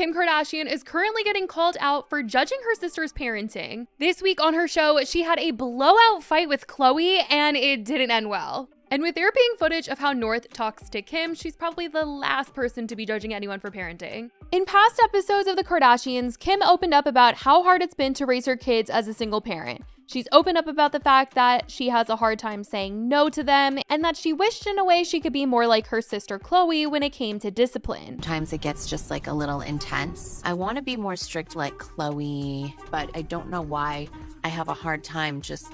Kim Kardashian is currently getting called out for judging her sister's parenting. This week on her show, she had a blowout fight with Khloe and it didn't end well. And with there being footage of how North talks to Kim, she's probably the last person to be judging anyone for parenting. In past episodes of the Kardashians, Kim opened up about how hard it's been to raise her kids as a single parent. She's opened up about the fact that she has a hard time saying no to them and that she wished in a way she could be more like her sister Khloe when it came to discipline. Sometimes it gets just like a little intense. I want to be more strict like Khloe, but I don't know why I have a hard time just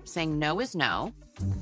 saying no is no.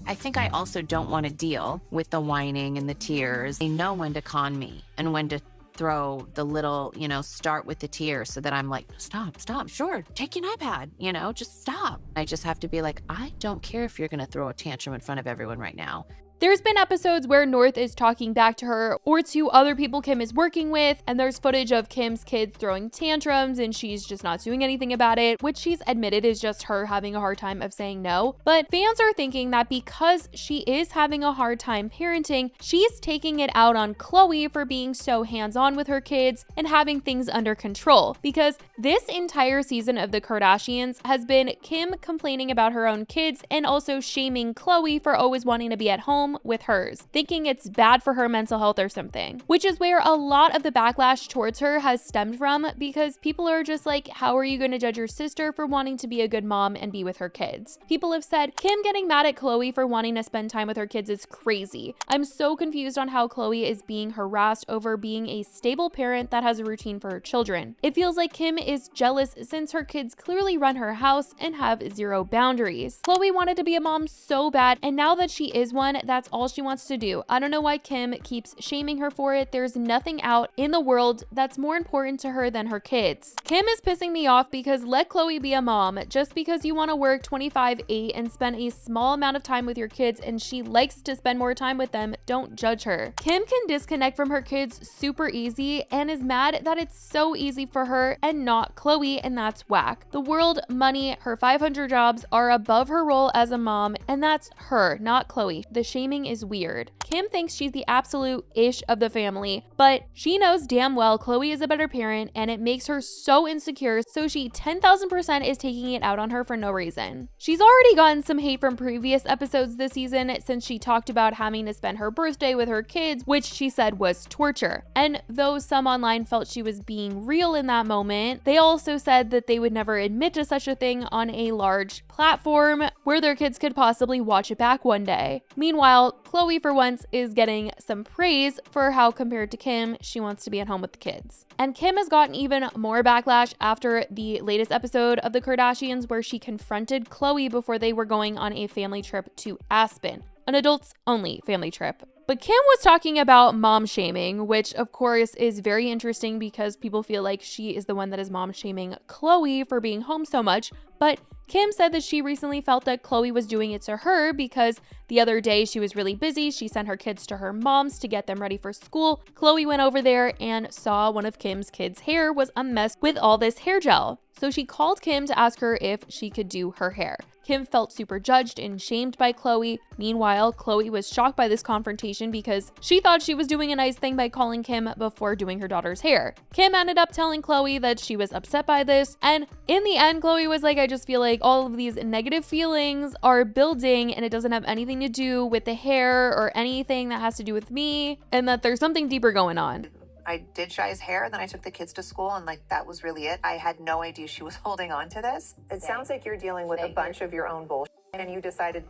I think I also don't want to deal with the whining and the tears. They know when to con me and when to throw the little, start with the tears so that I'm like, stop, sure, take your iPad, just stop. I just have to be like, I don't care if you're going to throw a tantrum in front of everyone right now. There's been episodes where North is talking back to her or to other people Kim is working with, and there's footage of Kim's kids throwing tantrums and she's just not doing anything about it, which she's admitted is just her having a hard time of saying no. But fans are thinking that because she is having a hard time parenting, she's taking it out on Khloe for being so hands-on with her kids and having things under control. Because this entire season of the Kardashians has been Kim complaining about her own kids and also shaming Khloe for always wanting to be at home with hers, thinking it's bad for her mental health or something, which is where a lot of the backlash towards her has stemmed from, because people are just like, how are you going to judge your sister for wanting to be a good mom and be with her kids? People have said Kim getting mad at Khloe for wanting to spend time with her kids is crazy. I'm so confused on how Khloe is being harassed over being a stable parent that has a routine for her children. It feels like Kim is jealous since her kids clearly run her house and have zero boundaries. Khloe wanted to be a mom so bad, and now that she is one, that's all she wants to do. I don't know why Kim keeps shaming her for it. There's nothing out in the world that's more important to her than her kids. Kim is pissing me off because let Khloe be a mom. Just because you want to work 25/8 and spend a small amount of time with your kids and she likes to spend more time with them, don't judge her. Kim can disconnect from her kids super easy and is mad that it's so easy for her and not Khloe, and that's whack. The world, money, her 500 jobs are above her role as a mom, and that's her, not Khloe. The shaming is weird. Kim thinks she's the absolute ish of the family, but she knows damn well Khloe is a better parent and it makes her so insecure, so she 10,000% is taking it out on her for no reason. She's already gotten some hate from previous episodes this season since she talked about having to spend her birthday with her kids, which she said was torture. And though some online felt she was being real in that moment, they also said that they would never admit to such a thing on a large platform where their kids could possibly watch it back one day. Meanwhile, Khloe for once is getting some praise for how, compared to Kim, she wants to be at home with the kids. And Kim has gotten even more backlash after the latest episode of the Kardashians where she confronted Khloe before they were going on a family trip to Aspen, an adults only family trip. But Kim was talking about mom shaming, which of course is very interesting because people feel like she is the one that is mom shaming Khloe for being home so much. But Kim said that she recently felt that Khloe was doing it to her because the other day she was really busy. She sent her kids to her mom's to get them ready for school. Khloe went over there and saw one of Kim's kids' hair was a mess with all this hair gel. So she called Kim to ask her if she could do her hair. Kim felt super judged and shamed by Khloe. Meanwhile, Khloe was shocked by this confrontation because she thought she was doing a nice thing by calling Kim before doing her daughter's hair. Kim ended up telling Khloe that she was upset by this, and in the end, Khloe was like, I just feel like all of these negative feelings are building and it doesn't have anything to do with the hair or anything that has to do with me, and that there's something deeper going on. I did Shy's hair, and then I took the kids to school, and that was really it. I had no idea she was holding on to this. It sounds like you're dealing with a bunch of your own bullshit, and you decided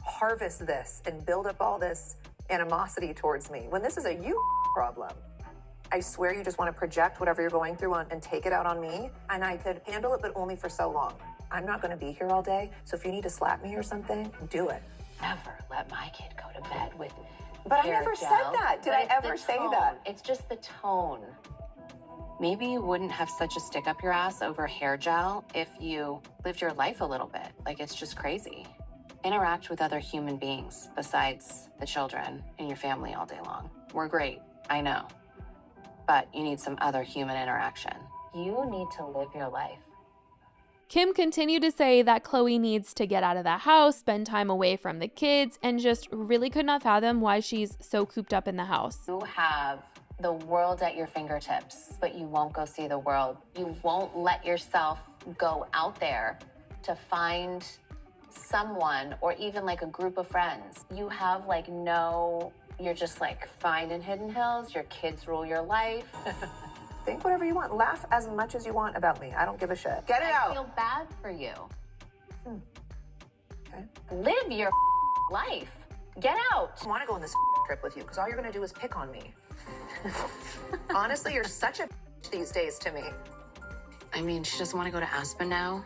harvest this and build up all this animosity towards me when this is a you problem. I swear you just want to project whatever you're going through on and take it out on me, and I could handle it, but only for so long. I'm not going to be here all day, so if you need to slap me or something, do it. Never let my kid go to bed with But I never said that. Did I ever say that? It's just the tone. Maybe you wouldn't have such a stick up your ass over hair gel if you lived your life a little bit. It's just crazy. Interact with other human beings besides the children in your family all day long. We're great, I know. But you need some other human interaction. You need to live your life. Kim continued to say that Khloe needs to get out of the house, spend time away from the kids, and just really could not fathom why she's so cooped up in the house. You have the world at your fingertips, but you won't go see the world. You won't let yourself go out there to find someone or even like a group of friends. You have like you're just like fine in Hidden Hills. Your kids rule your life. Think whatever you want. Laugh as much as you want about me. I don't give a shit. Get it out. I feel bad for you. Okay. Live your life. Get out. I want to go on this trip with you because all you're going to do is pick on me. Honestly, you're such a these days to me. I mean, she doesn't want to go to Aspen now.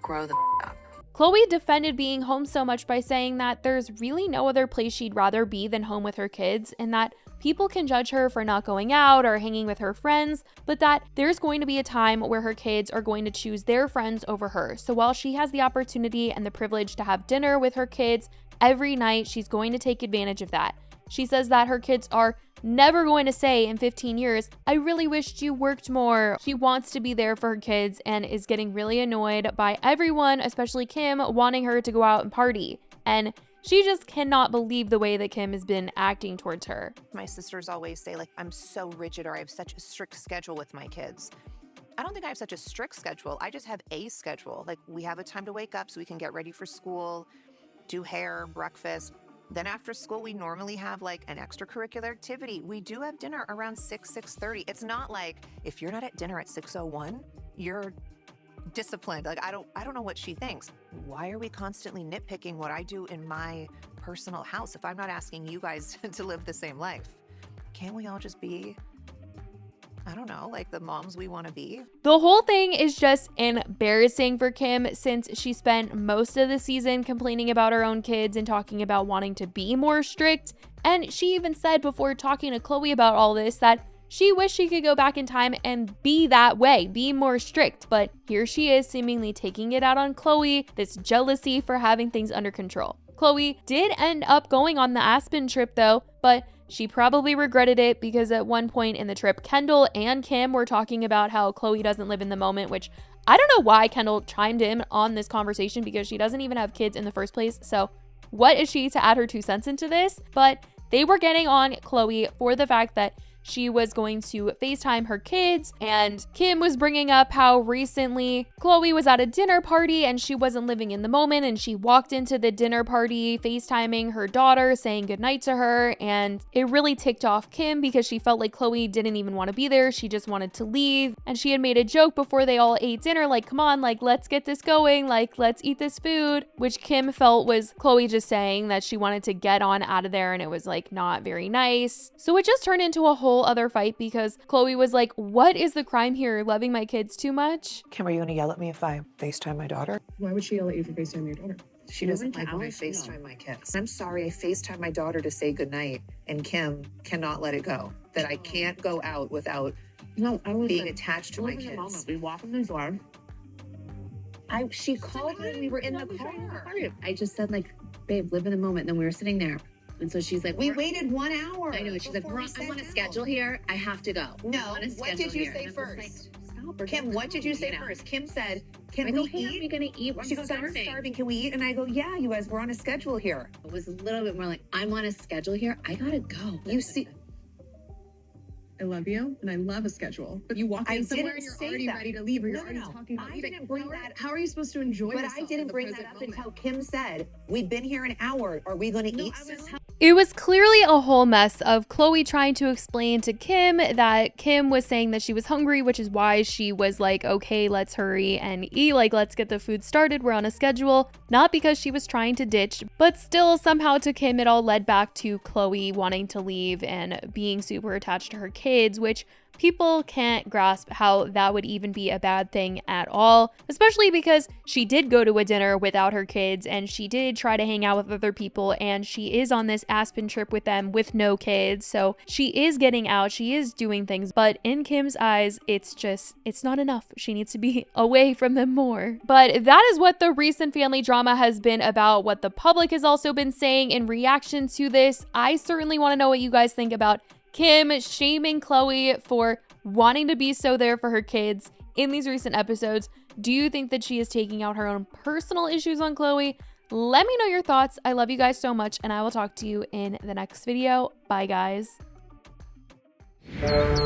Grow the up. Chloe defended being home so much by saying that there's really no other place she'd rather be than home with her kids, and that people can judge her for not going out or hanging with her friends, but that there's going to be a time where her kids are going to choose their friends over her. So while she has the opportunity and the privilege to have dinner with her kids every night, she's going to take advantage of that. She says that her kids are never going to say in 15 years, I really wished you worked more. She wants to be there for her kids and is getting really annoyed by everyone, especially Kim, wanting her to go out and party. And she just cannot believe the way that Kim has been acting towards her. My sisters always say, like, I'm so rigid or I have such a strict schedule with my kids. I don't think I have such a strict schedule. I just have a schedule. Like, we have a time to wake up so we can get ready for school, do hair, breakfast. Then after school, we normally have like an extracurricular activity. We do have dinner around 6:30. It's not like if you're not at dinner at 6:01, you're disciplined. Like, I don't know what she thinks. Why are we constantly nitpicking what I do in my personal house if I'm not asking you guys to live the same life? Can't we all just be, I don't know, like the moms we want to be? The whole thing is just embarrassing for Kim since she spent most of the season complaining about her own kids and talking about wanting to be more strict. And she even said before talking to Chloe about all this that she wished she could go back in time and be that way, be more strict. But here she is seemingly taking it out on Chloe, this jealousy for having things under control. Chloe did end up going on the Aspen trip though, but she probably regretted it because at one point in the trip, Kendall and Kim were talking about how Chloe doesn't live in the moment, which I don't know why Kendall chimed in on this conversation because she doesn't even have kids in the first place. So what is she to add her 2 cents into this? But they were getting on Chloe for the fact that she was going to FaceTime her kids, and Kim was bringing up how recently Chloe was at a dinner party and she wasn't living in the moment, and she walked into the dinner party FaceTiming her daughter, saying goodnight to her, and it really ticked off Kim because she felt like Chloe didn't even want to be there. She just wanted to leave, and she had made a joke before they all ate dinner, like, come on, like, let's get this going, like, let's eat this food, which Kim felt was Chloe just saying that she wanted to get on out of there, and it was like not very nice. So it just turned into a whole other fight because Chloe was like, what is the crime here? Loving my kids too much? Kim, are you going to yell at me if I FaceTime my daughter? Why would she yell at you for FaceTime your daughter? She doesn't like when I FaceTime my kids. I'm sorry, I FaceTime my daughter to say goodnight, and Kim cannot let it go. That I can't go out without being attached to my kids. We walk in the door. She called me. We were in the car. I just said, like, babe, live in the moment. Then we were sitting there. And so she's like, We waited 1 hour. I know. She's like, I'm on a schedule here. I have to go. No, what did you say first? Kim, what did you say first? Kim said, can we eat? Are we going to eat? She goes, I'm starving. Can we eat? And I go, yeah, you guys, we're on a schedule here. It was a little bit more like, I'm on a schedule here. I got to go. You see, I love you, and I love a schedule. But you walk in somewhere and you're already ready to leave, or you're already talking about leaving. Didn't bring that. How are you supposed to enjoy But yourself I didn't bring that up until Kim said, we've been here an hour. Are we going to eat soon? It was clearly a whole mess of Chloe trying to explain to Kim that Kim was saying that she was hungry, which is why she was like, okay, let's hurry and eat. Like, let's get the food started. We're on a schedule. Not because she was trying to ditch, but still somehow to Kim, it all led back to Chloe wanting to leave and being super attached to her kids, which people can't grasp how that would even be a bad thing at all, especially because she did go to a dinner without her kids and she did try to hang out with other people, and she is on this Aspen trip with them with no kids. So she is getting out, she is doing things, but in Kim's eyes, it's not enough. She needs to be away from them more. But that is what the recent family drama has been about, what the public has also been saying in reaction to this. I certainly want to know what you guys think about Kim shaming Chloe for wanting to be so there for her kids in these recent episodes. Do you think that she is taking out her own personal issues on Chloe? Let me know your thoughts. I love you guys so much, and I will talk to you in the next video. Bye, guys. it.